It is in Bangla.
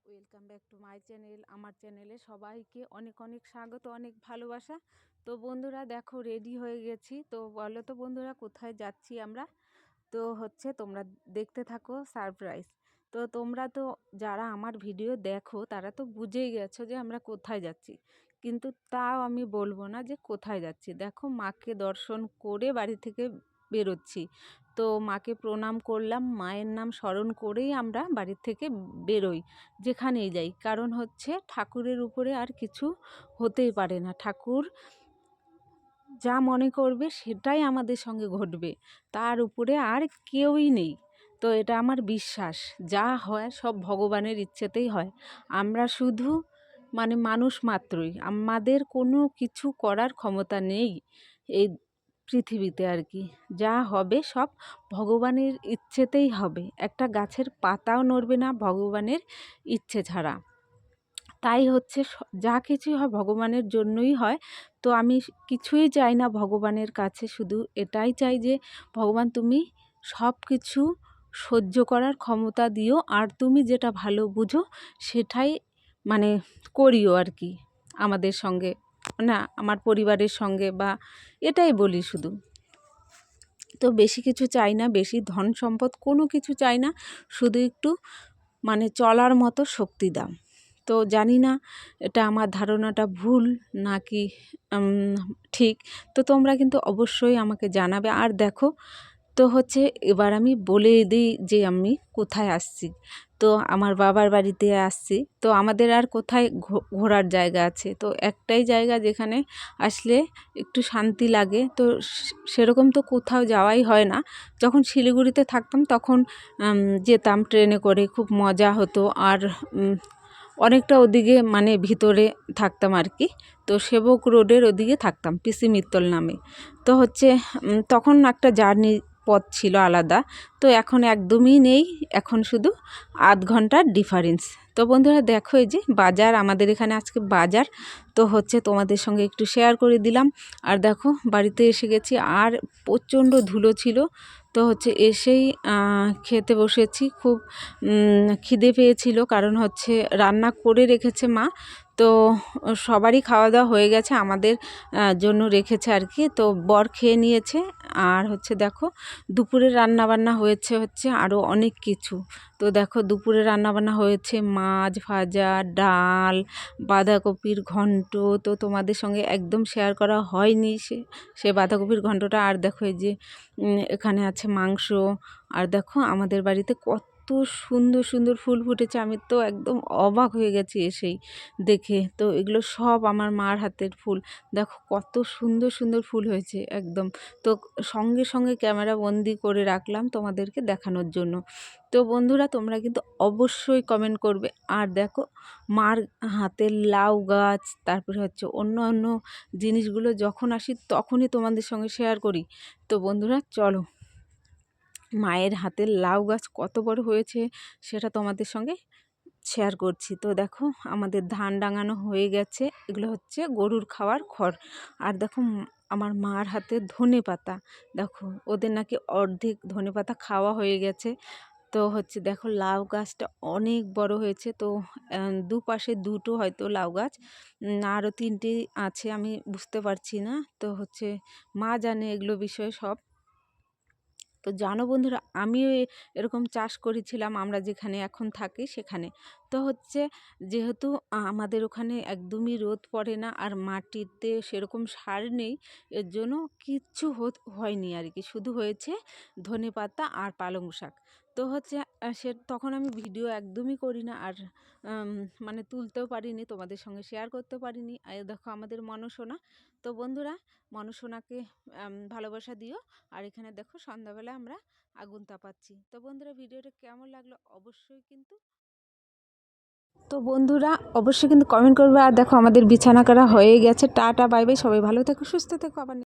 Welcome back to my channel. আমার চ্যানেলে সবাইকে অনেক অনেক স্বাগত, অনেক ভালোবাসা। তো বন্ধুরা দেখো রেডি হয়ে গেছি। তো বলো তো বন্ধুরা কোথায় যাচ্ছি আমরা? তো তোমরা দেখতে থাকো সারপ্রাইজ। তো তোমরা তো যারা আমার ভিডিও দেখো তারা তো বুঝেই গেছো যে আমরা কোথায় যাচ্ছি, কিন্তু তাও আমি বলবো না যে কোথায় যাচ্ছি। দেখো মাকে দর্শন করে বাড়ি থেকে বেরোচ্ছি। তো মাকে প্রণাম করলাম, মায়ের নাম স্মরণ করেই আমরা বাড়ির থেকে বেরোই যেখানেই যাই। কারণ ঠাকুরের উপরে আর কিছু হতেই পারে না। ঠাকুর যা মনে করবে সেটাই আমাদের সঙ্গে ঘটবে, তার উপরে আর কেউই নেই। তো এটা আমার বিশ্বাস, যা হয় সব ভগবানের ইচ্ছেতেই হয়। আমরা শুধু মানুষ মাত্রই, আমাদের কোনো কিছু করার ক্ষমতা নেই এই পৃথিবীতে আর কি। যা হবে সব ভগবানের ইচ্ছেতেই হবে। একটা গাছের পাতাও নড়বে না ভগবানের ইচ্ছে ছাড়া। তাই যা কিছুই হয় ভগবানের জন্যই হয়। তো আমি কিছুই চাই না ভগবানের কাছে, শুধু এটাই চাই যে ভগবান তুমি সব কিছু সহ্য করার ক্ষমতা দিও, আর তুমি যেটা ভালো বুঝো সেটাই করিও আর কি আমাদের সঙ্গে, না আমার পরিবারের সঙ্গে, বা এটাই বলি শুধু। তো বেশি কিছু চাই না, বেশি ধন সম্পদ কোনো কিছু চাই না, শুধু একটু চলার মতো শক্তি দাও। তো জানি না এটা আমার ধারণাটা ভুল নাকি ঠিক। তো তোমরা কিন্তু অবশ্যই আমাকে জানাবে। আর দেখো তো এবার আমি বলে দিই যে আমি কোথায় আসছি। তো আমার বাবার বাড়িতে আসছি। তো আমাদের আর কোথায় ঘোরার জায়গা আছে? তো একটাই জায়গা যেখানে আসলে একটু শান্তি লাগে। তো সেরকম তো কোথাও যাওয়াই হয় না। যখন শিলিগুড়িতে থাকতাম তখন যেতাম ট্রেনে করে, খুব মজা হতো। আর অনেকটা ওদিকে ভিতরে থাকতাম আর কি। তো সেবক রোডের ওদিকে থাকতাম, পিসি মিত্তল নামে। তো তখন একটা জার্নি পথ ছিল আলাদা। তো এখন একদমই নেই, এখন শুধু আধ ঘন্টার ডিফারেন্স। তো বন্ধুরা দেখো এই যে বাজার, আমাদের এখানে আজকে বাজার। তো তোমাদের সঙ্গে একটু শেয়ার করে দিলাম। আর দেখো বাড়িতে এসে গেছি, আর প্রচণ্ড ধুলো ছিল। তো এসেই খেতে বসেছি। খুব খিদে পেয়েছিল, কারণ রান্না করে রেখেছে মা। তো সবারই খাওয়া দাওয়া হয়ে গেছে, আমাদের জন্য রেখেছে আর কি। তো বর খেয়ে নিয়েছে। আর দেখো দুপুরে রান্নাবান্না হয়েছে আরও অনেক কিছু। তো দেখো দুপুরে রান্নাবান্না হয়েছে মাছ ভাজা, ডাল, বাঁধাকপির ঘন্ট। তো তোমাদের সঙ্গে একদম শেয়ার করা হয়নি সে বাঁধাকপির ঘন্টটা। আর দেখো এই যে এখানে আছে মাংস। আর দেখো আমাদের বাড়িতে কত সুন্দর সুন্দর ফুল ফুটেছে, আমি তো একদম অবাক হয়ে গেছি এসেই দেখে। তো এগুলো সব আমার মার হাতের ফুল। দেখো কত সুন্দর সুন্দর ফুল হয়েছে একদম। তো সঙ্গে সঙ্গে ক্যামেরা বন্দি করে রাখলাম তোমাদেরকে দেখানোর জন্য। তো বন্ধুরা তোমরা কিন্তু অবশ্যই কমেন্ট করবে। আর দেখো মার হাতের লাউ গাছ, তারপরে অন্য অন্য জিনিসগুলো যখন আসি তখনই তোমাদের সঙ্গে শেয়ার করি। তো বন্ধুরা চলো, মায়ের হাতের লাউ গাছ কত বড় হয়েছে সেটা তোমাদের সঙ্গে শেয়ার করছি। তো দেখো আমাদের ধান ডাঙানো হয়ে গেছে, এগুলো গরুর খাওয়ার খড়। আর দেখো আমার মার হাতে ধনে পাতা, দেখো ওদের নাকি অর্ধেক ধনে পাতা খাওয়া হয়ে গেছে। তো দেখো লাউ গাছটা অনেক বড় হয়েছে। তো দুপাশে দুটো হয়তো লাউ গাছ, আরও তিনটে আছে, আমি বুঝতে পারছি না। তো মা জানে এগুলো বিষয়ে সব। তো জানো বন্ধুরা আমিও এরকম চাষ করেছিলাম আমরা যেখানে এখন থাকি সেখানে। তো যেহেতু আমাদের ওখানে একদমই রোদ পড়ে না, আর মাটিতে সেরকম সার নেই, এর জন্য কিচ্ছু হয়নি আর কি। শুধু হয়েছে ধনেপাতা আর পালং শাক। তো তখন আমি ভিডিও একদমই করি না, আর তুলতেও পারিনি, তোমাদের সঙ্গে শেয়ার করতেও পারিনি। আর দেখো আমাদের মনসোনা। তো বন্ধুরা মনসোনাকে ভালোবাসা দিও। আর এখানে দেখো সন্ধ্যাবেলা আমরা আগুন তাপাচ্ছি। তো বন্ধুরা ভিডিওটা কেমন লাগলো অবশ্যই কিন্তু কমেন্ট করবে। আর দেখো আমাদের বিছানা করা হয়ে গেছে। টাটা বাই বাই, সবাই ভালো থেকো সুস্থ থেকো, আবার